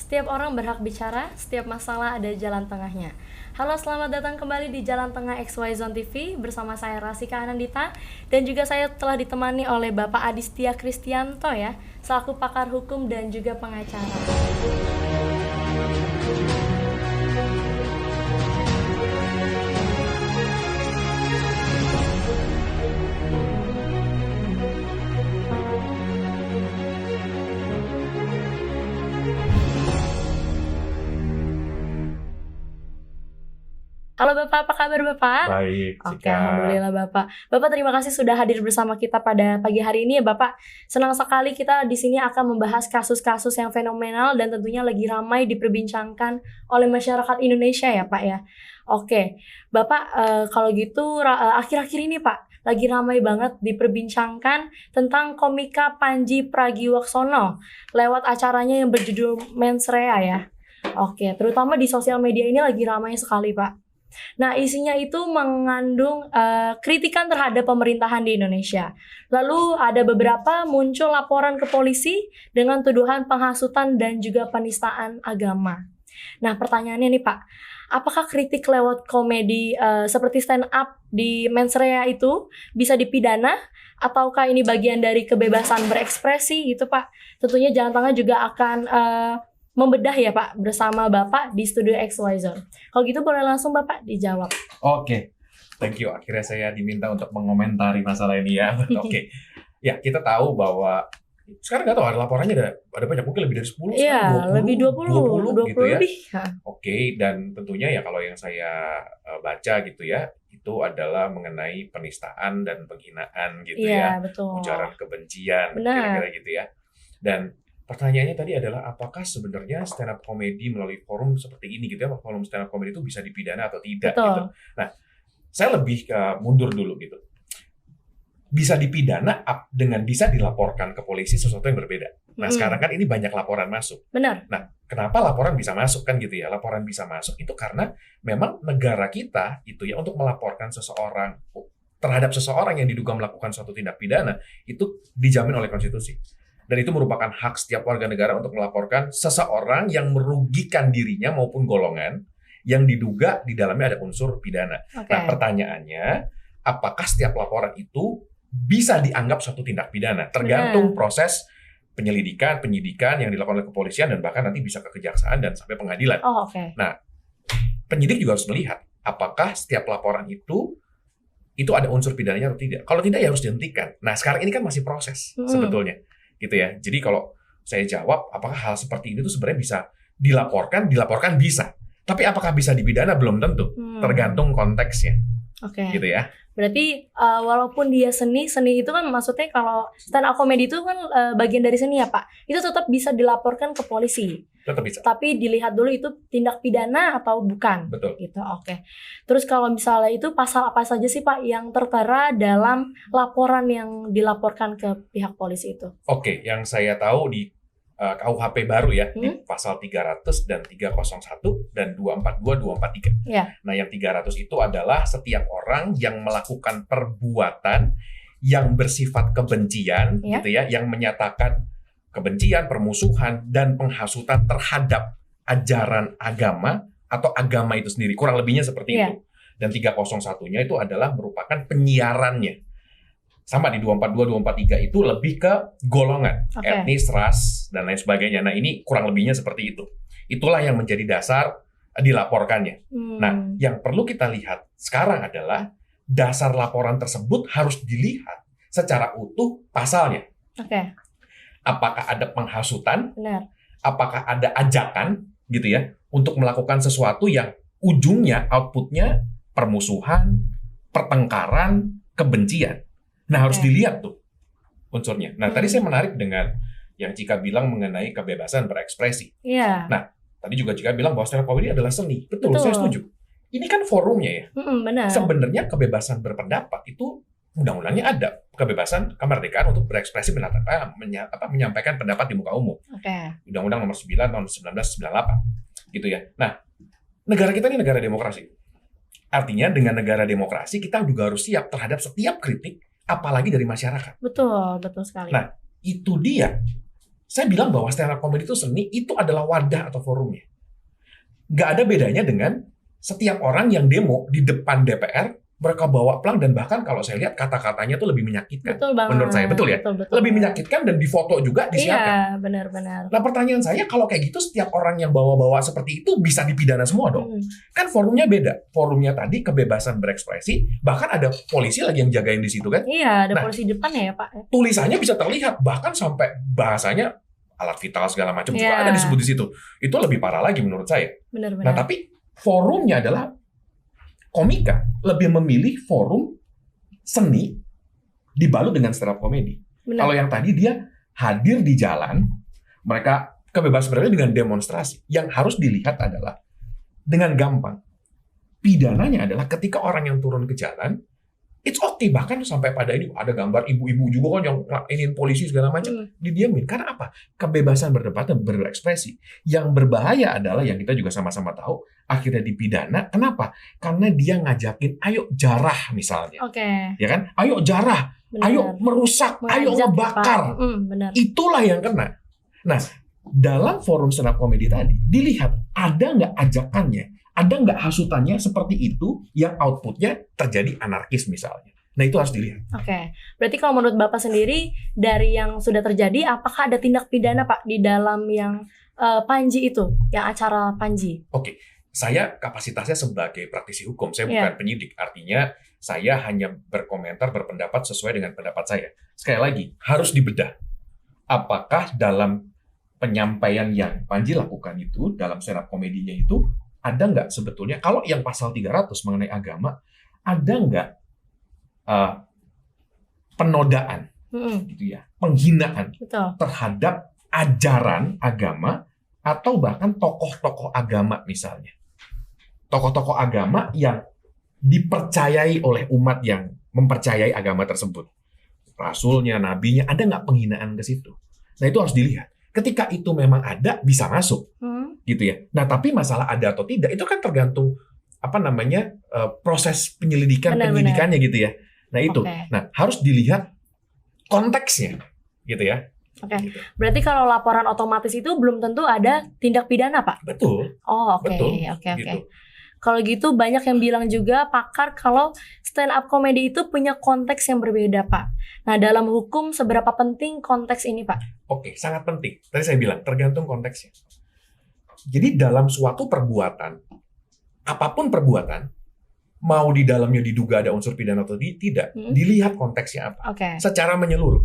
Setiap orang berhak bicara, setiap masalah ada jalan tengahnya. Halo, selamat datang kembali di Jalan Tengah XY Zone TV bersama saya Rasika Anandita dan juga saya telah ditemani oleh Bapak Adistia Kristianto ya, selaku pakar hukum dan juga pengacara. Halo Bapak, apa kabar Bapak? Baik, Oke, Cika. alhamdulillah Bapak. Bapak terima kasih sudah hadir bersama kita pada pagi hari ini ya Bapak. Senang sekali kita di sini akan membahas kasus-kasus yang fenomenal dan tentunya lagi ramai diperbincangkan oleh masyarakat Indonesia ya Pak ya. Oke, Bapak kalau gitu akhir-akhir ini Pak lagi ramai banget diperbincangkan tentang komika Panji Pragiwaksono lewat acaranya yang berjudul Mensrea ya. Oke, terutama di sosial media ini lagi ramai sekali Pak. Nah, isinya itu mengandung kritikan terhadap pemerintahan di Indonesia. Lalu ada beberapa muncul laporan ke polisi dengan tuduhan penghasutan dan juga penistaan agama. Nah, pertanyaannya nih Pak, apakah kritik lewat komedi seperti stand up di Mensrea itu bisa dipidana? Ataukah ini bagian dari kebebasan berekspresi gitu Pak? Tentunya Jalan Tengah juga akan membedah ya Pak bersama Bapak di Studio XY Zone. Kalau gitu boleh langsung Bapak dijawab. Oke, thank you. Akhirnya saya diminta untuk mengomentari masalah ini ya. Oke, ya kita tahu bahwa sekarang nggak tahu ada laporannya ada banyak, mungkin lebih dari 10, Iya, sekarang 20, lebih 20 gitu ya. lebih. Oke, dan tentunya ya kalau yang saya baca gitu ya, itu adalah mengenai penistaan dan penghinaan gitu Iya, ya. betul. Ujaran kebencian, Benar. kira-kira gitu ya. Dan pertanyaannya tadi adalah apakah sebenarnya stand up comedy melalui forum seperti ini gitu ya, forum stand up comedy itu bisa dipidana atau tidak Betul. gitu. Nah, saya lebih mundur dulu gitu. Bisa dipidana dengan bisa dilaporkan ke polisi sesuatu yang berbeda. Nah, sekarang kan ini banyak laporan masuk. Benar. Nah, kenapa laporan bisa masuk kan gitu ya? Laporan bisa masuk itu karena memang negara kita itu ya untuk melaporkan seseorang terhadap seseorang yang diduga melakukan suatu tindak pidana itu dijamin oleh konstitusi. Dan itu merupakan hak setiap warga negara untuk melaporkan seseorang yang merugikan dirinya maupun golongan yang diduga di dalamnya ada unsur pidana. Oke. Nah, pertanyaannya, apakah setiap laporan itu bisa dianggap suatu tindak pidana? Tergantung proses penyelidikan, penyidikan yang dilakukan oleh kepolisian dan bahkan nanti bisa ke kejaksaan dan sampai pengadilan. Oh, oke. Nah, penyidik juga harus melihat apakah setiap laporan itu ada unsur pidananya atau tidak. Kalau tidak ya harus dihentikan. Nah, sekarang ini kan masih proses sebetulnya. Gitu ya. Jadi kalau saya jawab, apakah hal seperti ini tuh sebenarnya bisa dilaporkan? Dilaporkan bisa. Tapi apakah bisa dipidana? Belum tentu. Tergantung konteksnya. Oke. Gitu ya. Berarti walaupun dia seni itu kan maksudnya kalau stand up comedy itu kan bagian dari seni ya Pak. Itu tetap bisa dilaporkan ke polisi. Tetap bisa. Tapi dilihat dulu itu tindak pidana atau bukan. Betul. Gitu. Oke. Terus kalau misalnya itu pasal apa saja sih Pak yang tertera dalam laporan yang dilaporkan ke pihak polisi itu? Oke, yang saya tahu di KUHP baru ya, di pasal 300 dan 301 dan 242, 243. Ya. Nah, yang 300 itu adalah setiap orang yang melakukan perbuatan yang bersifat kebencian, gitu ya, yang menyatakan kebencian, permusuhan, dan penghasutan terhadap ajaran agama atau agama itu sendiri. Kurang lebihnya seperti itu. Dan 301-nya itu adalah merupakan penyiarannya. Sama di 242, 243 itu lebih ke golongan, etnis, ras, dan lain sebagainya. Nah, ini kurang lebihnya seperti itu. Itulah yang menjadi dasar dilaporkannya. Nah, yang perlu kita lihat sekarang adalah dasar laporan tersebut harus dilihat secara utuh pasalnya. Oke. Apakah ada penghasutan? Benar. Apakah ada ajakan gitu ya untuk melakukan sesuatu yang ujungnya, outputnya permusuhan, pertengkaran, kebencian. Nah, harus dilihat tuh unsurnya. Nah, tadi saya menarik dengan yang Cika bilang mengenai kebebasan berekspresi. Iya. Nah, tadi juga Cika bilang bahwa stand up comedy adalah seni. Betul, saya setuju. Ini kan forumnya ya. Benar. Sebenarnya kebebasan berpendapat itu undang-undangnya ada. Kebebasan kemerdekaan untuk berekspresi menyampaikan pendapat di muka umum. Oke. Undang-Undang nomor 9 tahun 1998. Gitu ya. Nah, negara kita ini negara demokrasi. Artinya dengan negara demokrasi kita juga harus siap terhadap setiap kritik apalagi dari masyarakat. Betul sekali. Nah, itu dia saya bilang bahwa stand up comedy itu seni, itu adalah wadah atau forumnya. Nggak ada bedanya dengan setiap orang yang demo di depan DPR, mereka bawa pelang dan bahkan kalau saya lihat kata-katanya tuh lebih menyakitkan. Betul banget. Menurut saya, betul ya? Betul. Lebih menyakitkan dan difoto juga, disiarkan. Iya, benar-benar. Nah pertanyaan saya, kalau kayak gitu setiap orang yang bawa-bawa seperti itu bisa dipidana semua dong? Kan forumnya beda. Forumnya tadi kebebasan berekspresi, bahkan ada polisi lagi yang jagain di situ kan? Iya, ada polisi depan ya Pak. Tulisannya bisa terlihat, bahkan sampai bahasanya alat vital segala macam juga Iya. ada disebut di situ. Itu lebih parah lagi menurut saya. Benar-benar. Nah tapi forumnya adalah komika lebih memilih forum seni dibalut dengan stand up comedy. Benar. Kalau yang tadi dia hadir di jalan, mereka kebebasan berekspresi dengan demonstrasi. Yang harus dilihat adalah dengan gampang. Pidananya adalah ketika orang yang turun ke jalan, it's okay. Bahkan sampai pada ini ada gambar ibu-ibu juga kan yang ingin polisi segala macam, didiamin. Karena apa? Kebebasan berdebat dan berekspresi. Yang berbahaya adalah yang kita juga sama-sama tahu, akhirnya dipidana. Kenapa? Karena dia ngajakin, ayo jarah misalnya. Oke. Ya kan? Ayo jarah, Benar. ayo merusak, ayo Mengajak, ngebakar. Pak. Benar. Itulah yang kena. Nah, dalam forum stand up comedy tadi, dilihat ada nggak ajakannya, ada nggak hasutannya seperti itu yang outputnya terjadi anarkis misalnya. Nah, itu harus dilihat. Oke. Berarti kalau menurut Bapak sendiri, dari yang sudah terjadi, apakah ada tindak pidana Pak di dalam yang Panji itu, yang acara Panji? Oke, saya kapasitasnya sebagai praktisi hukum, saya Iya. bukan penyidik. Artinya, saya hanya berkomentar, berpendapat sesuai dengan pendapat saya. Sekali lagi, harus dibedah. Apakah dalam penyampaian yang Panji lakukan itu, dalam stand up komedinya itu, ada nggak sebetulnya, kalau yang pasal 300 mengenai agama, ada nggak penodaan, gitu ya, penghinaan Betul. terhadap ajaran agama atau bahkan tokoh-tokoh agama misalnya. Tokoh-tokoh agama yang dipercayai oleh umat yang mempercayai agama tersebut. Rasulnya, nabinya, ada nggak penghinaan ke situ? Nah, itu harus dilihat. Ketika itu memang ada, bisa masuk. Gitu ya. Nah, tapi masalah ada atau tidak, itu kan tergantung proses penyidikannya gitu ya. Nah, itu. Oke. Nah, harus dilihat konteksnya. Gitu ya. Oke. Berarti kalau laporan otomatis itu belum tentu ada tindak pidana, Pak? Betul. Oh, oke. Betul. Oke. Gitu. Kalau gitu banyak yang bilang juga pakar kalau stand up comedy itu punya konteks yang berbeda, Pak. Nah, dalam hukum seberapa penting konteks ini, Pak? Oke, sangat penting. Tadi saya bilang tergantung konteksnya. Jadi dalam suatu perbuatan, apapun perbuatan, mau di dalamnya diduga ada unsur pidana atau tidak, dilihat konteksnya apa. Oke. Secara menyeluruh.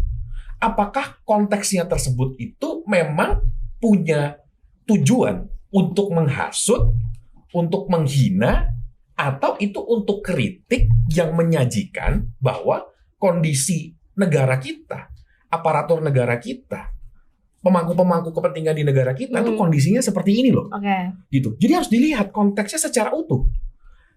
Apakah konteksnya tersebut itu memang punya tujuan untuk menghasut, untuk menghina, atau itu untuk kritik yang menyajikan bahwa kondisi negara kita, aparatur negara kita, pemangku-pemangku kepentingan di negara kita itu kondisinya seperti ini loh. Oke. Gitu. Jadi harus dilihat konteksnya secara utuh.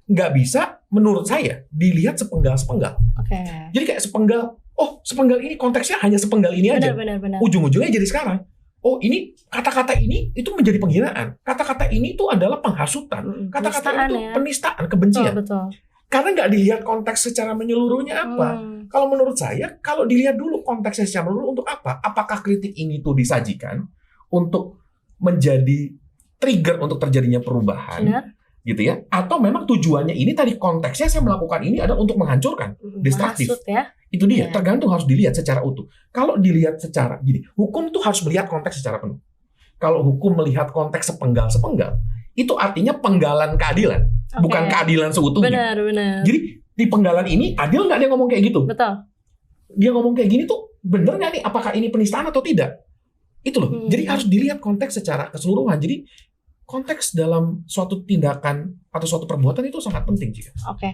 Nggak bisa, menurut saya, dilihat sepenggal-sepenggal. Oke. Jadi kayak sepenggal ini konteksnya hanya sepenggal ini aja. Benar. Ujung-ujungnya jadi sekarang. Oh, ini kata-kata ini itu menjadi penghinaan. Kata-kata ini itu adalah penghasutan. Kata-kata Penistaan, itu ya. penistaan, kebencian. Betul. Karena nggak dilihat konteks secara menyeluruhnya apa. Kalau menurut saya, kalau dilihat dulu konteksnya secara menyeluruh untuk apa? Apakah kritik ini tuh disajikan untuk menjadi trigger untuk terjadinya perubahan? Benar. Gitu ya? Atau memang tujuannya ini tadi konteksnya saya melakukan ini adalah untuk menghancurkan, destruktif. Menghasut ya. Itu dia, Ya. tergantung harus dilihat secara utuh. Kalau dilihat secara gini, hukum tuh harus melihat konteks secara penuh. Kalau hukum melihat konteks sepenggal-sepenggal, itu artinya penggalan keadilan, bukan keadilan seutuhnya. Benar. Jadi di penggalan ini adil nggak dia ngomong kayak gitu? Betul. Dia ngomong kayak gini tuh bener nggak nih? Apakah ini penistaan atau tidak? Itu loh. Jadi harus dilihat konteks secara keseluruhan. Jadi konteks dalam suatu tindakan atau suatu perbuatan itu sangat penting juga. Oke.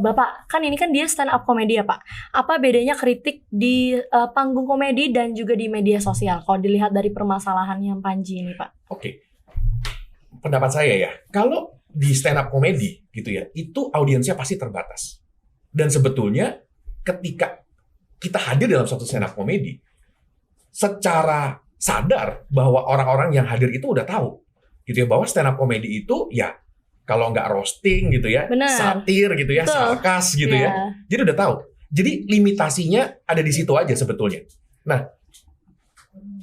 Bapak, kan ini kan dia stand up komedi ya Pak. Apa bedanya kritik di panggung komedi dan juga di media sosial? Kalau dilihat dari permasalahan yang Panji ini Pak. Oke. Pendapat saya ya, kalau di stand up komedi gitu ya, itu audiensnya pasti terbatas. Dan sebetulnya ketika kita hadir dalam suatu stand up komedi, secara sadar bahwa orang-orang yang hadir itu udah tahu gitu ya, bahwa stand up komedi itu ya kalau nggak roasting gitu ya, Benar. satir gitu ya, sarkas gitu ya. Jadi udah tahu. Jadi limitasinya ada di situ aja sebetulnya. Nah,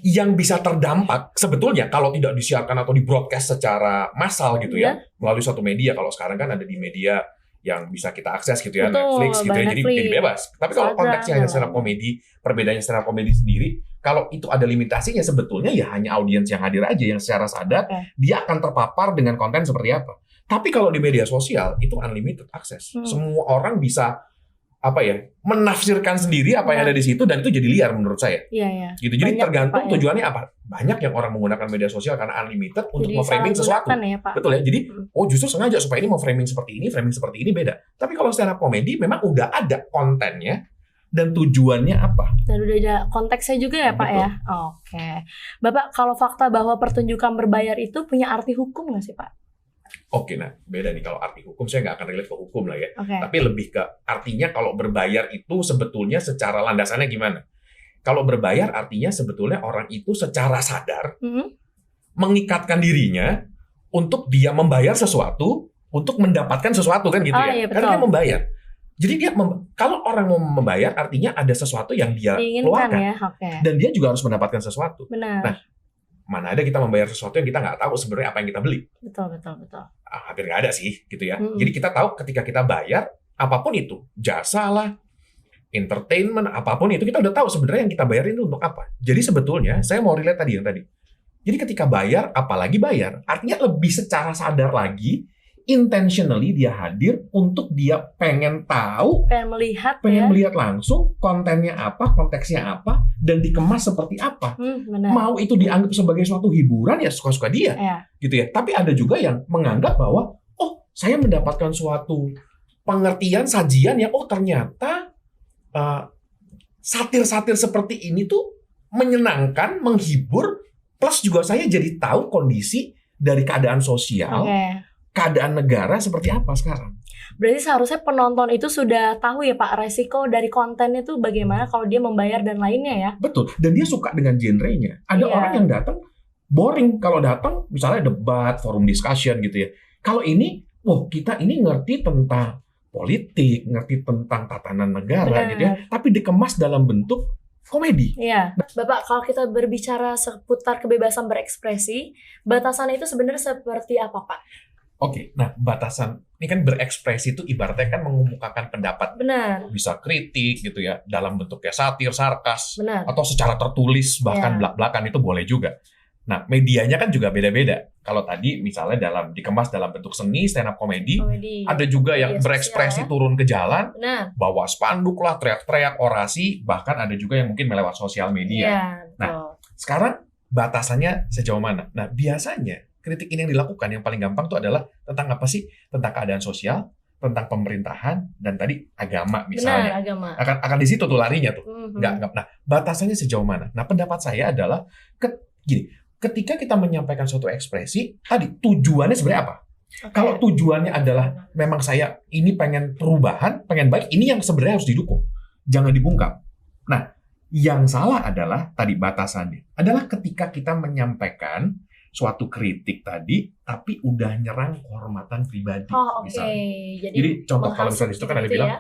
yang bisa terdampak sebetulnya kalau tidak disiarkan atau di broadcast secara massal gitu ya, melalui suatu media. Kalau sekarang kan ada di media yang bisa kita akses gitu ya, Betul, Netflix gitu ya, jadi bebas. Tapi kalau konteksnya hanya stand up comedy, perbedaannya stand up comedy sendiri, kalau itu ada limitasinya sebetulnya ya hanya audiens yang hadir aja yang secara sadar dia akan terpapar dengan konten seperti apa. Tapi kalau di media sosial itu unlimited akses. Semua orang bisa menafsirkan sendiri apa yang ada di situ, dan itu jadi liar menurut saya. Iya. Gitu. Jadi tergantung tujuannya apa. Banyak yang orang menggunakan media sosial karena unlimited untuk memframing sesuatu. Ya, Pak. Betul ya. Jadi justru sengaja supaya ini mau framing seperti ini beda. Tapi kalau stand up comedy memang udah ada kontennya dan tujuannya apa. Dan udah ada konteksnya juga ya, Pak. Betul. Ya. Oke. Bapak, kalau fakta bahwa pertunjukan berbayar itu punya arti hukum nggak sih, Pak? Oke, nah beda nih kalau arti hukum, saya nggak akan relate ke hukum lah ya. Tapi lebih ke artinya kalau berbayar itu sebetulnya secara landasannya gimana? Kalau berbayar artinya sebetulnya orang itu secara sadar mengikatkan dirinya untuk dia membayar sesuatu untuk mendapatkan sesuatu kan gitu ya. Iya, karena dia membayar. Jadi dia kalau orang mau membayar artinya ada sesuatu yang dia keluarkan ya? Dan dia juga harus mendapatkan sesuatu. Benar. Nah, mana ada kita membayar sesuatu yang kita nggak tahu sebenarnya apa yang kita beli. Betul. Hampir nggak ada sih gitu ya. Jadi kita tahu ketika kita bayar apapun itu, jasa lah, entertainment, apapun itu kita udah tahu sebenarnya yang kita bayarin itu untuk apa. Jadi sebetulnya saya mau relate tadi yang tadi. Jadi ketika bayar, apalagi bayar, artinya lebih secara sadar lagi, intentionally dia hadir untuk dia pengen tahu, pengen melihat langsung kontennya apa, konteksnya apa, dan dikemas seperti apa. Mau itu dianggap sebagai suatu hiburan ya suka-suka dia, gitu ya. Tapi ada juga yang menganggap bahwa saya mendapatkan suatu pengertian sajian yang ternyata satir-satir seperti ini tuh menyenangkan, menghibur, plus juga saya jadi tahu kondisi dari keadaan sosial. Keadaan negara seperti apa sekarang. Berarti seharusnya penonton itu sudah tahu ya Pak, resiko dari konten itu bagaimana kalau dia membayar dan lainnya ya. Betul, dan dia suka dengan genrenya. Ada orang yang datang boring kalau datang misalnya debat, forum discussion gitu ya. Kalau ini, kita ini ngerti tentang politik, ngerti tentang tatanan negara gitu ya, tapi dikemas dalam bentuk komedi. Iya. Bapak, kalau kita berbicara seputar kebebasan berekspresi, batasannya itu sebenarnya seperti apa Pak? Oke, nah batasan ini kan berekspresi itu ibaratnya kan mengemukakan pendapat. Benar. Bisa kritik gitu ya, dalam bentuknya satir, sarkas, benar, atau secara tertulis bahkan belak-belakan itu boleh juga. Nah, medianya kan juga beda-beda. Kalau tadi misalnya dikemas dalam bentuk seni, stand up comedy, ada juga yang berekspresi turun ke jalan, bawa spanduk lah, teriak-teriak, orasi, bahkan ada juga yang mungkin melewat sosial media. Nah, sekarang batasannya sejauh mana? Nah, biasanya kritik ini yang dilakukan yang paling gampang itu adalah tentang apa sih? Tentang keadaan sosial, tentang pemerintahan, dan tadi agama misalnya. Benar, agama. Akan di situ tuh larinya tuh. Nggak. Nah, batasannya sejauh mana? Nah, pendapat saya adalah ketika kita menyampaikan suatu ekspresi, tadi tujuannya sebenarnya apa? Kalau tujuannya adalah memang saya ini pengen perubahan, pengen baik, ini yang sebenarnya harus didukung. Jangan dibungkam. Nah, yang salah adalah tadi batasannya. Adalah ketika kita menyampaikan suatu kritik tadi, tapi udah nyerang kehormatan pribadi, misalnya. Jadi contoh kalau misalnya di situ kan ada bilang,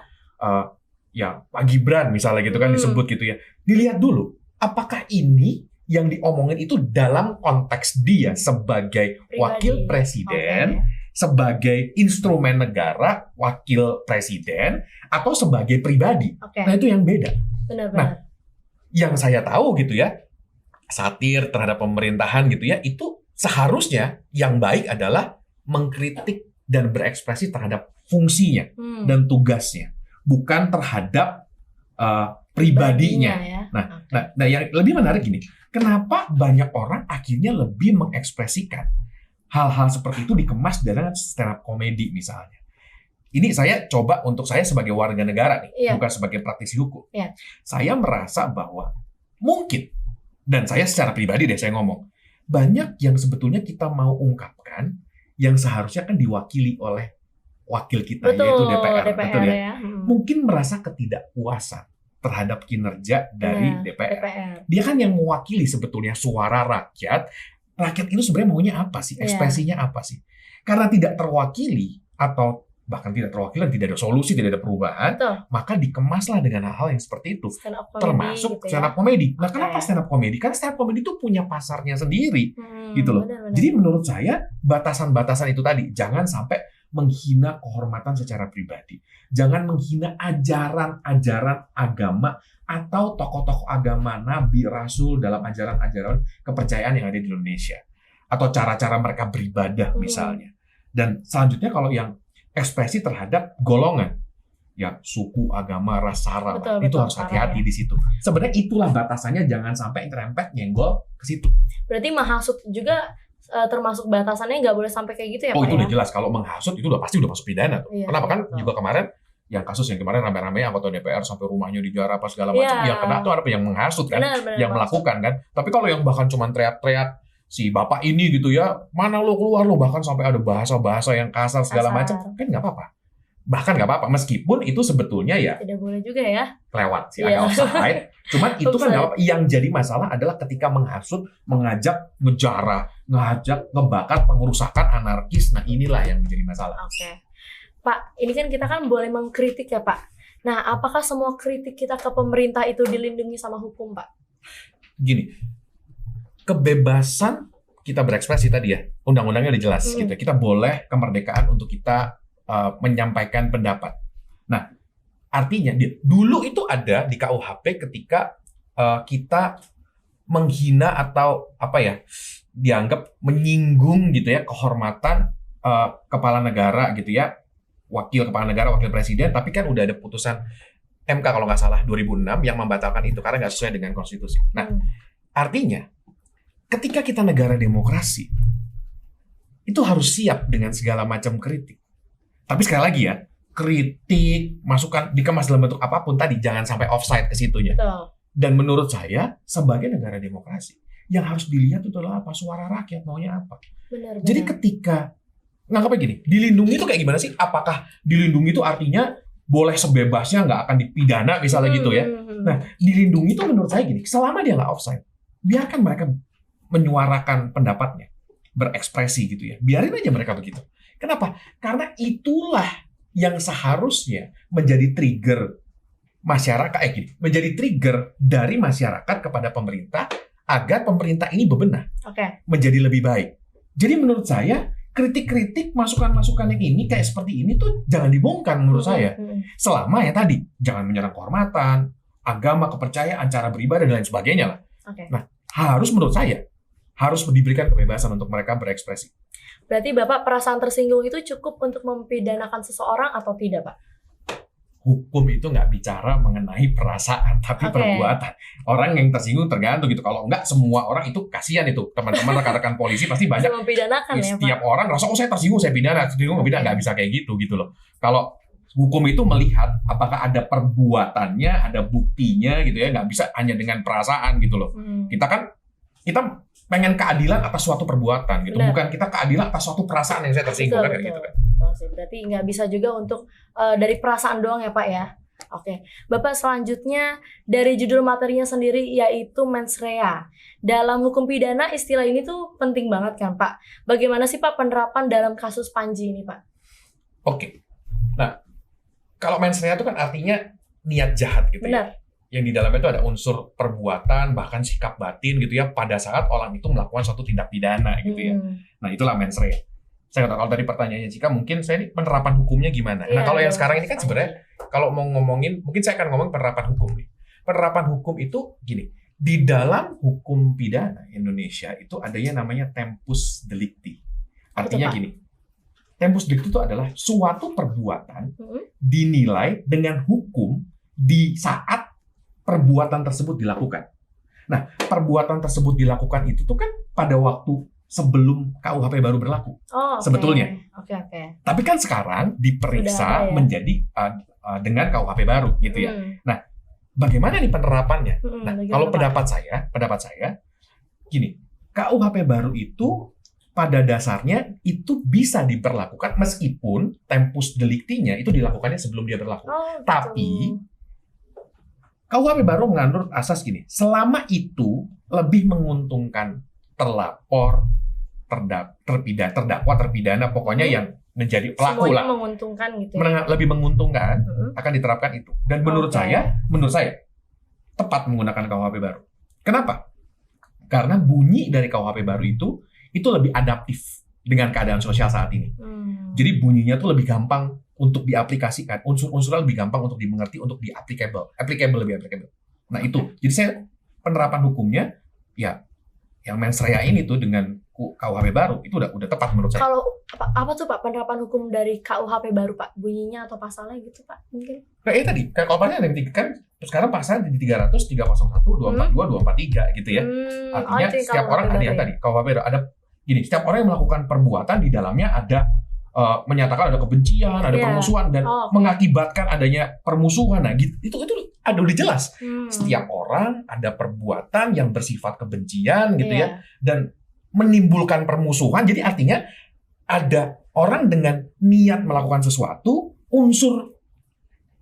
Pak Gibran misalnya gitu kan disebut gitu ya. Dilihat dulu, apakah ini yang diomongin itu dalam konteks dia sebagai wakil presiden, sebagai instrumen negara, wakil presiden, atau sebagai pribadi. Nah itu yang beda. Benar-benar. Nah, yang saya tahu gitu ya, satir terhadap pemerintahan gitu ya, itu seharusnya yang baik adalah mengkritik dan berekspresi terhadap fungsinya dan tugasnya, bukan terhadap pribadinya. Ya. Nah, yang lebih menarik gini, kenapa banyak orang akhirnya lebih mengekspresikan hal-hal seperti itu dikemas dengan stand up comedy misalnya. Ini saya coba untuk saya sebagai warga negara nih, bukan sebagai praktisi hukum. Saya merasa bahwa mungkin, dan saya secara pribadi saya ngomong, banyak yang sebetulnya kita mau ungkapkan yang seharusnya kan diwakili oleh wakil kita, yaitu DPR. Betul ya? Mungkin merasa ketidakpuasan terhadap kinerja dari DPR. Dia kan yang mewakili sebetulnya suara rakyat. Rakyat itu sebenarnya maunya apa sih? Ekspresinya apa sih? Karena tidak terwakili atau bahkan tidak terwakili, tidak ada solusi, tidak ada perubahan, Betul. maka dikemaslah dengan hal-hal yang seperti itu. Stand up comedy Termasuk gitu ya. stand up comedy. Nah, Oke. kenapa stand up comedy? Karena stand up comedy itu punya pasarnya sendiri, gitu loh. Benar-benar. Jadi menurut saya batasan-batasan itu tadi, jangan sampai menghina kehormatan secara pribadi. Jangan menghina ajaran-ajaran agama atau tokoh-tokoh agama, nabi, rasul dalam ajaran-ajaran kepercayaan yang ada di Indonesia. Atau cara-cara mereka beribadah misalnya. Dan selanjutnya kalau yang ekspresi terhadap golongan, ya suku, agama, ras, sara, Betul, itu betul, harus hati-hati sara, ya. di situ. Sebenarnya itulah batasannya, jangan sampai nyerempet nyenggol ke situ. Berarti menghasut juga termasuk batasannya, nggak boleh sampai kayak gitu ya, Oh, Pak itu ya? udah jelas. Kalau menghasut itu udah pasti udah masuk pidana tuh. Iya, Kenapa kan betul. juga kemarin yang kasus yang kemarin rame-rame anggota DPR sampai rumahnya dijarah apa segala macam, Iya. yang kena tuh apa yang menghasut kan, Benar, yang melakukan kan. Tapi kalau yang bahkan cuma teriak-teriak si bapak ini gitu ya, mana lo keluar lo, bahkan sampai ada bahasa-bahasa yang kasar segala Kasar. macam, kan nggak apa-apa. Bahkan nggak apa-apa, meskipun itu sebetulnya ya Tidak boleh juga ya. kelewat sih, Iya. agak offside. Cuman itu kan Offside. nggak apa-apa. Yang jadi masalah adalah ketika menghasut, mengajak ngejarah, ngajak ngebakar, pengerusakan, anarkis. Nah inilah yang menjadi masalah. Oke. Pak, ini kan kita kan boleh mengkritik ya, Pak. Nah, apakah semua kritik kita ke pemerintah itu dilindungi sama hukum, Pak? Gini, kebebasan kita berekspresi tadi ya, undang-undangnya udah jelas gitu. Kita boleh kemerdekaan untuk kita menyampaikan pendapat. Nah, artinya dulu itu ada di KUHP ketika kita menghina atau apa ya, dianggap menyinggung gitu ya kehormatan kepala negara gitu ya, wakil kepala negara, wakil presiden, tapi kan udah ada putusan MK kalau nggak salah 2006 yang membatalkan itu karena nggak sesuai dengan konstitusi. Nah, artinya ketika kita negara demokrasi itu harus siap dengan segala macam kritik. Tapi sekali lagi ya, kritik, masukan dikemas dalam bentuk apapun tadi, jangan sampai offside ke situnya. Betul. Dan menurut saya, sebagai negara demokrasi, yang harus dilihat itu adalah apa? Suara rakyat maunya apa? Benar. Jadi ketika, nganggapnya gini, dilindungi itu kayak gimana sih? Apakah dilindungi itu artinya boleh sebebasnya, nggak akan dipidana misalnya gitu ya? Nah, dilindungi itu menurut saya gini, selama dia nggak offside, biarkan mereka menyuarakan pendapatnya, berekspresi gitu ya. Biarin aja mereka begitu. Kenapa? Karena itulah yang seharusnya menjadi trigger masyarakat, menjadi trigger dari masyarakat kepada pemerintah agar pemerintah ini bebenah, menjadi lebih baik. Jadi menurut saya kritik-kritik, masukan-masukan yang ini kayak seperti ini tuh jangan dibongkar menurut saya. Selama ya tadi jangan menyerang kehormatan, agama, kepercayaan, cara beribadah dan lain sebagainya lah. Nah, harus menurut saya harus diberikan kebebasan untuk mereka berekspresi. Berarti Bapak perasaan tersinggung itu cukup untuk mempidanakan seseorang atau tidak, Pak? Hukum itu nggak bicara mengenai perasaan, tapi perbuatan. Orang yang tersinggung tergantung gitu. Kalau nggak, semua orang itu kasihan itu. Teman-teman rekan-rekan polisi pasti banyak. Bisa mempidanakan ya, Setiap Pak? orang ngerasa, oh saya tersinggung, saya pidana. Tersinggung, nggak bisa kayak gitu loh. Kalau hukum itu melihat apakah ada perbuatannya, ada buktinya gitu ya. Nggak bisa hanya dengan perasaan gitu loh. Kita pengen keadilan atas suatu perbuatan gitu. Benar. Bukan kita keadilan atas suatu perasaan yang saya tersinggung. Betul, Kan betul. gitu kan. Betul sih. Berarti nggak bisa juga untuk dari perasaan doang ya, Pak ya? Oke. Bapak, selanjutnya dari judul materinya sendiri yaitu mens rea. Dalam hukum pidana istilah ini tuh penting banget kan, Pak? Bagaimana sih, Pak, penerapan dalam kasus Panji ini, Pak? Oke. Nah, kalau mens rea itu kan artinya niat jahat gitu Benar. ya. Yang di dalamnya itu ada unsur perbuatan, bahkan sikap batin gitu ya, pada saat orang itu melakukan suatu tindak pidana gitu ya. Nah, itulah mens rea. Saya nggak tahu, kalau tadi pertanyaannya Cika, mungkin saya ini penerapan hukumnya gimana? Nah, kalau yang sekarang ini kan sebenarnya, kalau mau ngomongin, mungkin saya akan ngomong penerapan hukum nih. Penerapan hukum itu gini, di dalam hukum pidana Indonesia itu ada yang namanya tempus delicti. Artinya Betul, Pak. gini, tempus delicti itu adalah suatu perbuatan dinilai dengan hukum di saat perbuatan tersebut dilakukan. Nah, perbuatan tersebut dilakukan itu tuh kan pada waktu sebelum KUHP baru berlaku. Sebetulnya. Oke. Tapi kan sekarang diperiksa Sudah ada ya. menjadi dengan KUHP baru gitu ya. Nah, bagaimana nih penerapannya? Nah, kalau pendapat saya gini, KUHP baru itu pada dasarnya itu bisa diberlakukan meskipun tempus delictinya itu dilakukannya sebelum dia berlaku. Tapi KUHP baru mengandung asas gini, selama itu lebih menguntungkan terlapor, terdakwa, terpidana, pokoknya yang menjadi pelaku semuanya lah. menguntungkan gitu ya. Lebih menguntungkan akan diterapkan itu. Dan menurut saya tepat menggunakan KUHP baru. Kenapa? Karena bunyi dari KUHP baru itu lebih adaptif dengan keadaan sosial saat ini. Jadi bunyinya tuh lebih gampang untuk diaplikasikan, unsur-unsurnya lebih gampang untuk dimengerti, untuk lebih applicable. Nah itu, jadi saya penerapan hukumnya ya yang mens rea ini tuh dengan KUHP baru itu udah tepat menurut saya. Kalau apa tuh Pak penerapan hukum dari KUHP baru Pak, bunyinya atau pasalnya gitu Pak mungkin? Nah tadi kalau pasalnya ada yang kan sekarang pasalnya di 300, 301, 242, 243 gitu ya. Artinya setiap orang ada yang tadi KUHP baru ada gini, setiap orang yang melakukan perbuatan di dalamnya ada menyatakan ada kebencian, ada permusuhan dan mengakibatkan adanya permusuhan. Nah, gitu, itu ada udah jelas. Setiap orang ada perbuatan yang bersifat kebencian gitu ya dan menimbulkan permusuhan. Jadi artinya ada orang dengan niat melakukan sesuatu, unsur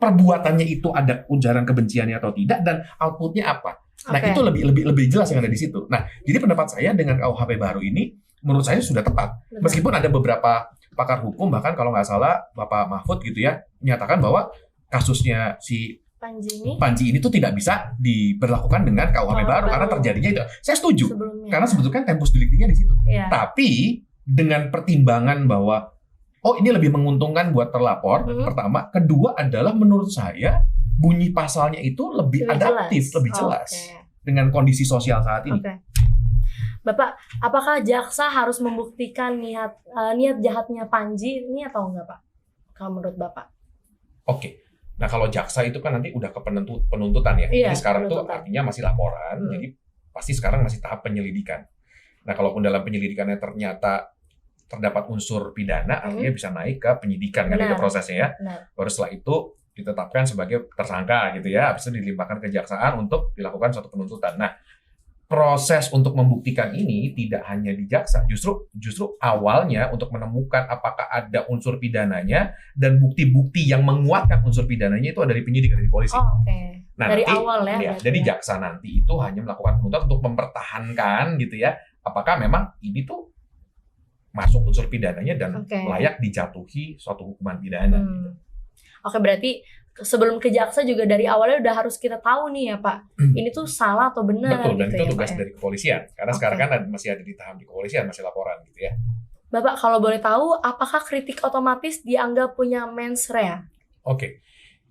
perbuatannya itu ada ujaran kebenciannya atau tidak dan outputnya apa. Nah, itu lebih jelas yang ada di situ. Nah, jadi pendapat saya dengan KUHP baru ini menurut saya sudah tepat. Meskipun ada beberapa pakar hukum, bahkan kalau nggak salah Bapak Mahfud gitu ya, menyatakan bahwa kasusnya si Panji ini tuh tidak bisa diberlakukan dengan KUHP baru karena terjadinya itu. Saya setuju. Karena sebetulnya tempus delictinya di situ. Tapi dengan pertimbangan bahwa ini lebih menguntungkan buat terlapor, pertama, kedua adalah menurut saya bunyi pasalnya itu lebih adaptif, lebih jelas dengan kondisi sosial saat ini. Bapak, apakah jaksa harus membuktikan niat jahatnya Panji ini atau enggak, Pak? Kalau menurut Bapak? Nah kalau jaksa itu kan nanti udah ke penuntutan ya. Jadi sekarang tuh artinya masih laporan, jadi pasti sekarang masih tahap penyelidikan. Nah kalaupun dalam penyelidikannya ternyata terdapat unsur pidana, artinya bisa naik ke penyidikan kan itu prosesnya ya. Baru setelah itu ditetapkan sebagai tersangka gitu ya, habis itu dilimpahkan ke kejaksaan untuk dilakukan suatu penuntutan. Nah proses untuk membuktikan ini tidak hanya di jaksa, justru awalnya untuk menemukan apakah ada unsur pidananya dan bukti-bukti yang menguatkan unsur pidananya itu ada dari penyidik, dari polisi. Nah, dari nanti, awal ya. Jadi jaksa nanti itu hanya melakukan penuntutan untuk mempertahankan gitu ya, apakah memang ini tuh masuk unsur pidananya dan layak dijatuhi suatu hukuman pidana. Gitu. Berarti sebelum ke jaksa juga dari awalnya udah harus kita tahu nih ya Pak, ini tuh salah atau benar. Betul, dan gitu itu tugas dari kepolisian. Karena sekarang kan masih ada di tahap di kepolisian, masih laporan gitu ya. Bapak kalau boleh tahu, apakah kritik otomatis dianggap punya mens rea?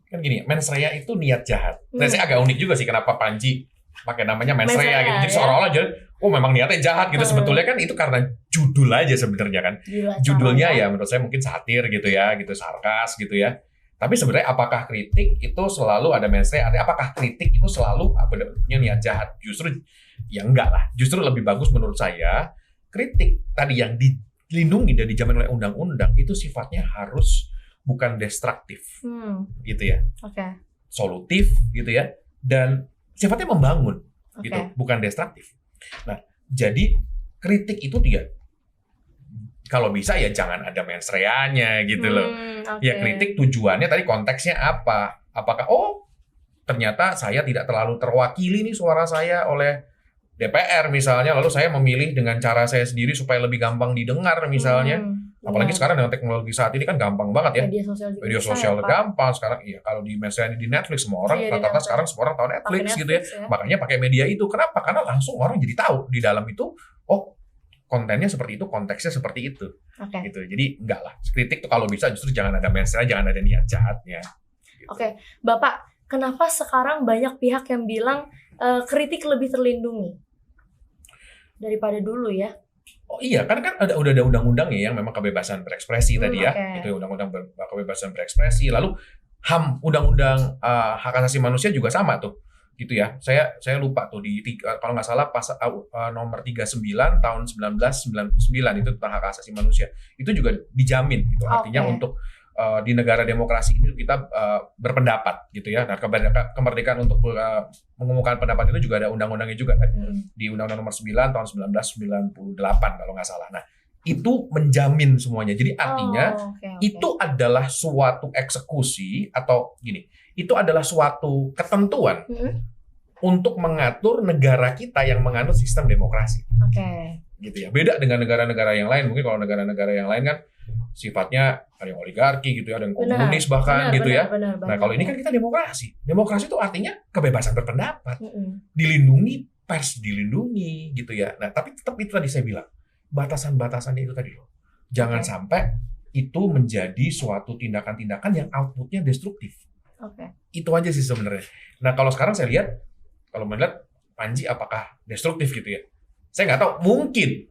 Kan gini, mens rea itu niat jahat. Dan saya agak unik juga sih kenapa Panji pakai namanya mens rea gitu. Jadi seolah-olah memang niatnya jahat gitu. Sebetulnya kan itu karena judul aja sebenarnya kan. Judulnya ya menurut saya mungkin satir gitu ya, gitu sarkas gitu ya. Tapi sebenarnya apakah kritik itu selalu ada mens rea? Apakah kritik itu selalu punya niat jahat? Justru ya enggak lah. Justru lebih bagus menurut saya kritik tadi yang dilindungi dan dijamin oleh undang-undang itu sifatnya harus bukan destruktif, gitu ya. Solutif gitu ya. Dan sifatnya membangun, gitu, bukan destruktif. Nah, jadi kritik itu dia kalau bisa ya jangan ada mens rea-nya gitu loh. Ya kritik tujuannya tadi konteksnya apa? Apakah ternyata saya tidak terlalu terwakili nih suara saya oleh DPR misalnya, lalu saya memilih dengan cara saya sendiri supaya lebih gampang didengar misalnya. Apalagi sekarang dengan teknologi saat ini kan gampang banget ya. Media sosial gampang sekarang. Iya, kalau di mens rea di Netflix semua orang rata-rata sekarang semua orang tahu Netflix gitu ya. Makanya pakai media itu. Kenapa? Karena langsung orang jadi tahu di dalam itu kontennya seperti itu, konteksnya seperti itu. Gitu. Jadi enggak lah. Kritik tuh kalau bisa justru jangan ada mens rea, jangan ada niat jahatnya. Gitu. Bapak, kenapa sekarang banyak pihak yang bilang kritik lebih terlindungi daripada dulu ya? Iya, kan udah ada undang-undang ya yang memang kebebasan berekspresi tadi ya. Itu undang-undang kebebasan berekspresi. Lalu HAM, undang-undang hak asasi manusia juga sama tuh. Gitu ya. Saya lupa tuh kalau nggak salah nomor 39 tahun 1999 itu tentang hak asasi manusia. Itu juga dijamin gitu. Artinya untuk di negara demokrasi ini kita berpendapat gitu ya. Nah, kemerdekaan untuk mengumumkan pendapat itu juga ada undang-undangnya juga kan. Di Undang-Undang Nomor 9 tahun 1998 kalau nggak salah. Nah, itu menjamin semuanya. Jadi artinya itu adalah suatu eksekusi atau gini, itu adalah suatu ketentuan untuk mengatur negara kita yang menganut sistem demokrasi. gitu ya. Beda dengan negara-negara yang lain. Mungkin kalau negara-negara yang lain kan sifatnya ada yang oligarki gitu ya, ada yang komunis bahkan gitu ya. Nah kalau ini kan kita demokrasi. Demokrasi itu artinya kebebasan berpendapat, dilindungi, pers dilindungi gitu ya. Nah tapi tetap itu tadi saya bilang, batasan-batasannya itu tadi loh. Jangan sampai itu menjadi suatu tindakan-tindakan yang outputnya destruktif. Itu aja sih sebenarnya. Nah kalau sekarang saya lihat, kalau melihat Panji apakah destruktif gitu ya, saya nggak tahu. Mungkin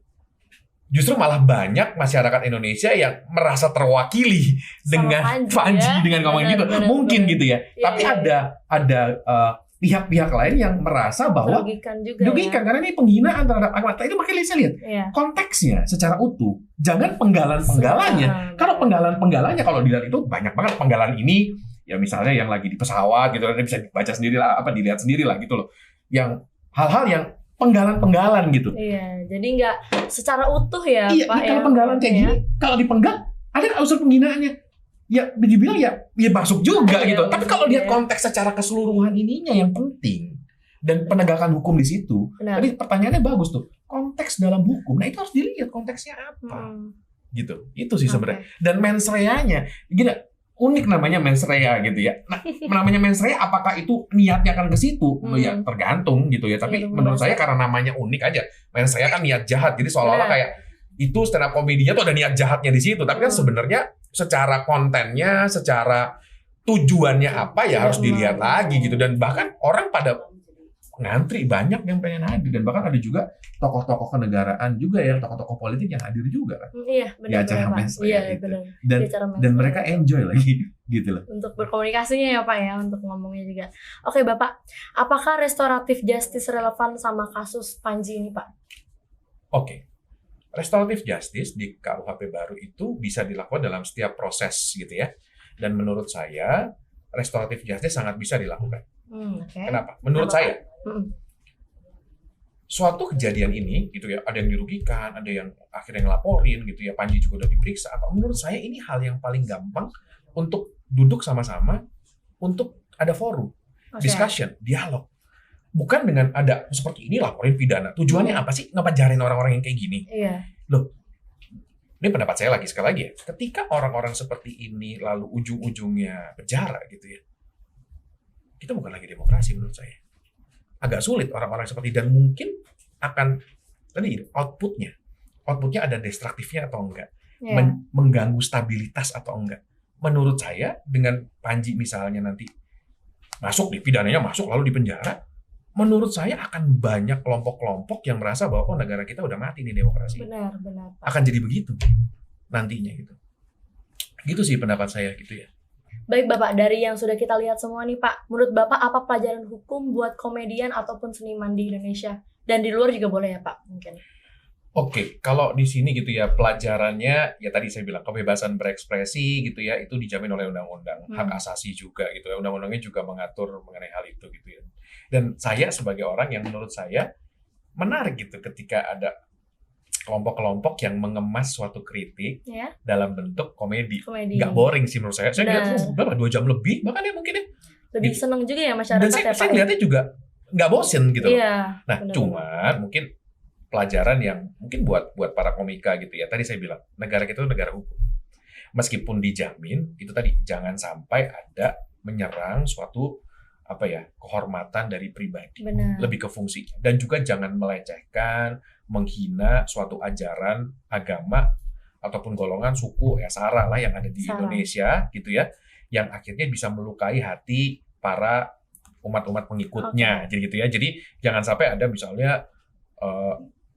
justru malah banyak masyarakat Indonesia yang merasa terwakili dengan Panji ya? Dengan ngomong gitu. Mungkin gitu ya. Tapi ada pihak-pihak lain yang merasa bahwa dirugikan karena ini penghinaan terhadap agama. Itu makanya saya lihat konteksnya secara utuh. Jangan penggalan-penggalannya. Kalau penggalan-penggalannya kalau dilihat itu banyak banget penggalan ini. Ya misalnya yang lagi di pesawat gitu, nanti bisa dibaca sendiri lah, dilihat sendiri lah gitu loh. Yang hal-hal yang penggalan-penggalan gitu. Iya, jadi nggak secara utuh ya, iya, Pak. Iya, kalau penggalan kayak gini, kalau dipenggal, ada unsur penghinaannya. Ya, dibilang ya masuk juga gitu. Tapi kalau lihat konteks secara keseluruhan ininya yang penting dan penegakan hukum di situ. Tadi pertanyaannya bagus tuh. Konteks dalam hukum, nah itu harus dilihat konteksnya apa. Gitu. Itu sih sebenarnya. Dan mens rea-nya, gini, unik namanya mens rea gitu ya. Nah, namanya mens rea apakah itu niatnya akan ke situ? Ya tergantung gitu ya. Tapi menurut saya karena namanya unik aja. Mens rea kan niat jahat. Jadi seolah-olah kayak itu stand up komedinya tuh ada niat jahatnya di situ. Tapi kan sebenarnya secara kontennya, secara tujuannya apa ya harus dilihat lagi gitu. Dan bahkan orang pada ngantri, banyak yang pengen hadir, dan bahkan ada juga tokoh-tokoh kenegaraan juga yang tokoh-tokoh politik yang hadir juga kan. Iya, benar. Di acara mens rea iya, gitu. Dan mereka enjoy lagi gitu loh. Untuk berkomunikasinya ya Pak ya, untuk ngomongnya juga. Oke Bapak, apakah restoratif justice relevan sama kasus Panji ini Pak? Oke. Restoratif justice di KUHP baru itu bisa dilakukan dalam setiap proses gitu ya. Dan menurut saya restoratif justice sangat bisa dilakukan. Kenapa? Menurut saya suatu kejadian ini gitu ya, ada yang dirugikan, ada yang akhirnya ngelaporin gitu ya, Panji juga udah diperiksa apa. Menurut saya ini hal yang paling gampang untuk duduk sama-sama untuk ada forum, discussion, dialog. Bukan dengan ada seperti ini laporin pidana. Tujuannya apa sih ngepajarin orang-orang yang kayak gini? Loh, ini pendapat saya lagi sekali lagi ya. Ketika orang-orang seperti ini lalu ujung-ujungnya penjara gitu ya, kita bukan lagi demokrasi menurut saya. Agak sulit orang-orang seperti, dan mungkin akan tadi outputnya ada destruktifnya atau enggak, mengganggu stabilitas atau enggak. Menurut saya dengan Panji misalnya nanti masuk nih, pidananya masuk lalu dipenjara, menurut saya akan banyak kelompok-kelompok yang merasa bahwa negara kita udah mati nih demokrasi. Benar. Akan jadi begitu nantinya gitu. Gitu sih pendapat saya gitu ya. Baik Bapak, dari yang sudah kita lihat semua nih Pak, menurut Bapak apa pelajaran hukum buat komedian ataupun seniman di Indonesia? Dan di luar juga boleh ya Pak, mungkin. Oke, kalau di sini gitu ya, pelajarannya ya tadi saya bilang kebebasan berekspresi gitu ya, itu dijamin oleh undang-undang, hak asasi juga gitu ya. Undang-undangnya juga mengatur mengenai hal itu gitu ya. Dan saya sebagai orang yang menurut saya menarik gitu ketika ada kelompok-kelompok yang mengemas suatu kritik dalam bentuk komedi. Nggak boring sih menurut saya. Saya lihat berapa 2 jam lebih, bahkan ya mungkin ya. Lebih gitu. Senang juga ya masyarakat. Dan saya lihatnya juga nggak bosen gitu. Iya, nah, cuman mungkin pelajaran yang mungkin buat para komika gitu ya. Tadi saya bilang negara kita itu negara hukum. Meskipun dijamin itu tadi jangan sampai ada menyerang suatu kehormatan dari pribadi. Lebih ke fungsi, dan juga jangan melecehkan, menghina suatu ajaran agama ataupun golongan suku ya sara lah yang ada di Indonesia gitu ya, yang akhirnya bisa melukai hati para umat-umat pengikutnya. Jadi gitu ya. Jadi jangan sampai ada misalnya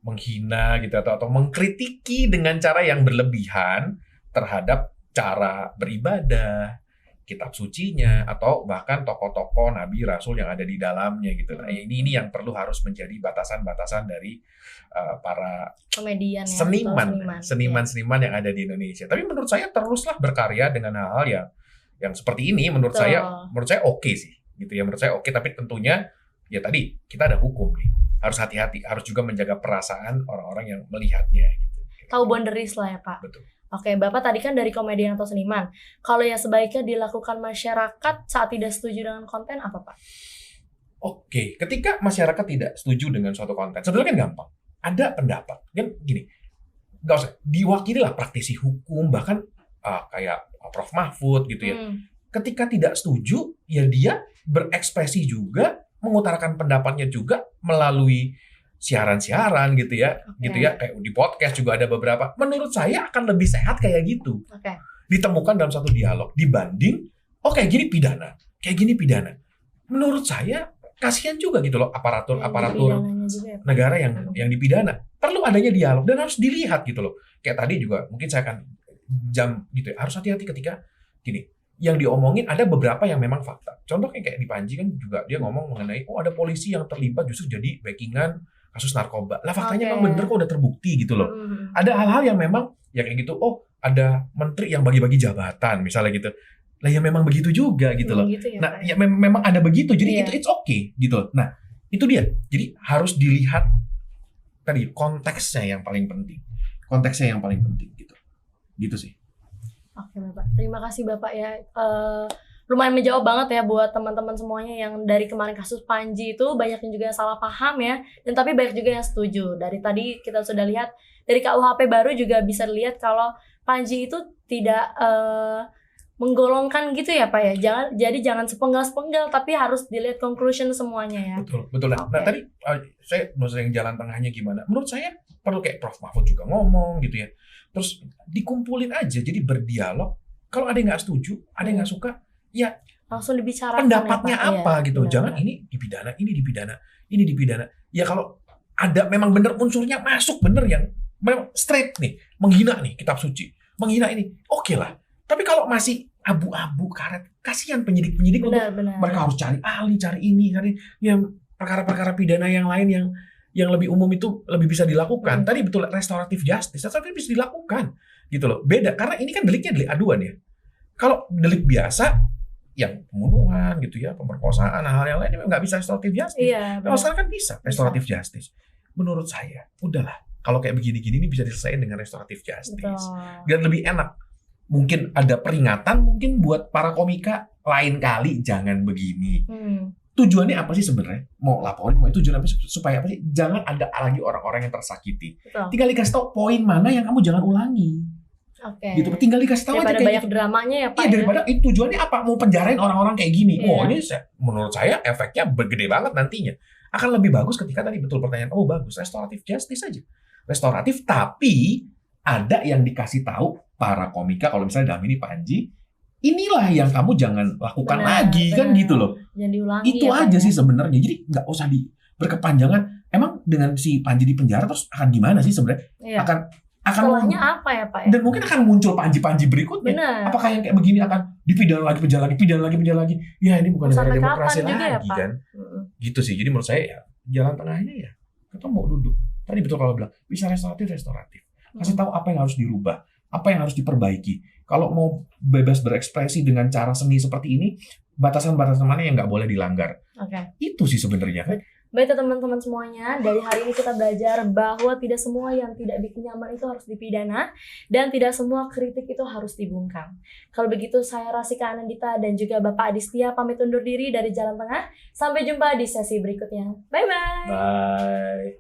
menghina gitu atau mengkritiki dengan cara yang berlebihan terhadap cara beribadah, kitab sucinya, atau bahkan tokoh-tokoh nabi rasul yang ada di dalamnya gitu. Nah, ini yang perlu harus menjadi batasan-batasan dari para komedian seniman yang ada di Indonesia. Tapi menurut saya teruslah berkarya dengan hal-hal yang seperti ini. Menurut saya oke sih gitu ya. Menurut saya oke, tapi tentunya ya tadi kita ada hukum nih. Harus hati-hati, harus juga menjaga perasaan orang-orang yang melihatnya gitu. Tahu boundaries lah ya, Pak. Betul. Oke, Bapak tadi kan dari komedian atau seniman. Kalau yang sebaiknya dilakukan masyarakat saat tidak setuju dengan konten apa, Pak? Oke, ketika masyarakat tidak setuju dengan suatu konten, sebenarnya kan gampang. ada pendapat kan gini, nggak usah diwakililah praktisi hukum bahkan kayak Prof Mahfud gitu ya. Ketika tidak setuju, ya dia berekspresi juga, mengutarakan pendapatnya juga melalui siaran-siaran gitu ya, gitu ya. Kayak di podcast juga ada beberapa. Menurut saya akan lebih sehat kayak gitu. Ditemukan dalam satu dialog dibanding, kayak gini pidana, kayak gini pidana. Menurut saya kasihan juga gitu loh aparatur negara yang dipidana. Perlu adanya dialog dan harus dilihat gitu loh. Kayak tadi juga mungkin saya akan jam gitu ya. Harus hati-hati ketika gini. Yang diomongin ada beberapa yang memang fakta. Contohnya kayak di Panji kan juga dia ngomong mengenai ada polisi yang terlibat justru jadi backingan kasus narkoba. Lah faktanya memang bener kok udah terbukti gitu loh. Ada hal-hal yang memang ya kayak gitu. Ada menteri yang bagi-bagi jabatan misalnya gitu. Lah ya memang begitu juga gitu loh. Gitu ya, nah ya memang ada begitu. Jadi itu it's okay gitu loh. Nah itu dia. Jadi harus dilihat tadi konteksnya yang paling penting. Konteksnya yang paling penting gitu. Gitu sih. Oke Bapak, terima kasih Bapak ya. Lumayan menjawab banget ya buat teman-teman semuanya yang dari kemarin kasus Panji itu banyak yang juga salah paham ya, dan tapi banyak juga yang setuju. Dari tadi kita sudah lihat dari KUHP baru juga bisa dilihat kalau Panji itu tidak menggolongkan gitu ya Pak ya. Jangan sepenggal-sepenggal tapi harus dilihat conclusion semuanya ya. Betul. Nah tadi saya maksudnya yang jalan tengahnya gimana? Menurut saya perlu kayak Prof Mahfud juga ngomong gitu ya. Terus dikumpulin aja, jadi berdialog. Kalau ada yang nggak setuju, ada yang nggak suka, ya langsung dibicarakan. Pendapatnya ya, apa gitu. Benar. Jangan ini dipidana, ini dipidana, ini dipidana. Ya kalau ada memang bener unsurnya masuk bener yang memang straight nih, menghina nih kitab suci, menghina ini, oke lah. Tapi kalau masih abu-abu karet, kasihan penyidik-penyidik mereka harus cari ahli, cari ini, cari yang perkara-perkara pidana yang lain yang lebih umum itu lebih bisa dilakukan. Tadi betul restoratif justice, tapi bisa dilakukan gitu loh. Beda karena ini kan deliknya delik aduan ya. Kalau delik biasa yang pembunuhan gitu ya, pemerkosaan, hal yang lain nggak bisa restoratif justice. Kalau sekarang kan bisa restoratif justice. Menurut saya, udahlah. Kalau kayak begini-gini ini bisa diselesaikan dengan restoratif justice. Dan lebih enak. Mungkin ada peringatan mungkin buat para komika, lain kali jangan begini. Tujuannya apa sih sebenarnya? Mau laporin, mau itu tujuan apa sih? Supaya apa sih? Jangan ada lagi orang-orang yang tersakiti. Tinggal dikasih tahu poin mana yang kamu jangan ulangi. Gitu. Tinggal dikasih tahu aja kayak banyak dramanya ya Pak. Iya, daripada itu tujuannya apa? Mau penjarain orang-orang kayak gini. Ini menurut saya efeknya gede banget nantinya. Akan lebih bagus ketika tadi betul pertanyaan bagus, restoratif justice aja. Restoratif tapi ada yang dikasih tahu para komika kalau misalnya dalam ini Panji, inilah yang kamu jangan lakukan lagi kan gitu loh. Jangan diulangi. Itu ya, aja sih sebenarnya. Jadi nggak usah berkepanjangan. Emang dengan si Panji di penjara terus akan gimana sih sebenarnya? Akan setelahnya apa ya Pak? Dan mungkin akan muncul Panji-Panji berikutnya. Apakah yang kayak begini akan dipidana lagi, penjara lagi? Ya ini bukan negara demokrasi lagi ya, kan? Gitu sih. Jadi menurut saya ya jalan tengahnya ya ketemu duduk. Tadi betul kalau bilang bisa restoratif. Kasih tahu apa yang harus dirubah, apa yang harus diperbaiki. Kalau mau bebas berekspresi dengan cara seni seperti ini, batasan-batasan mana yang nggak boleh dilanggar. Itu sih sebenarnya kan. Baik teman-teman semuanya, dari hari ini kita belajar bahwa tidak semua yang tidak bikin nyaman itu harus dipidana dan tidak semua kritik itu harus dibungkam. Kalau begitu saya Rasika Anandita dan juga Bapak Adistia pamit undur diri dari Jalan Tengah. Sampai jumpa di sesi berikutnya. Bye-bye. Bye.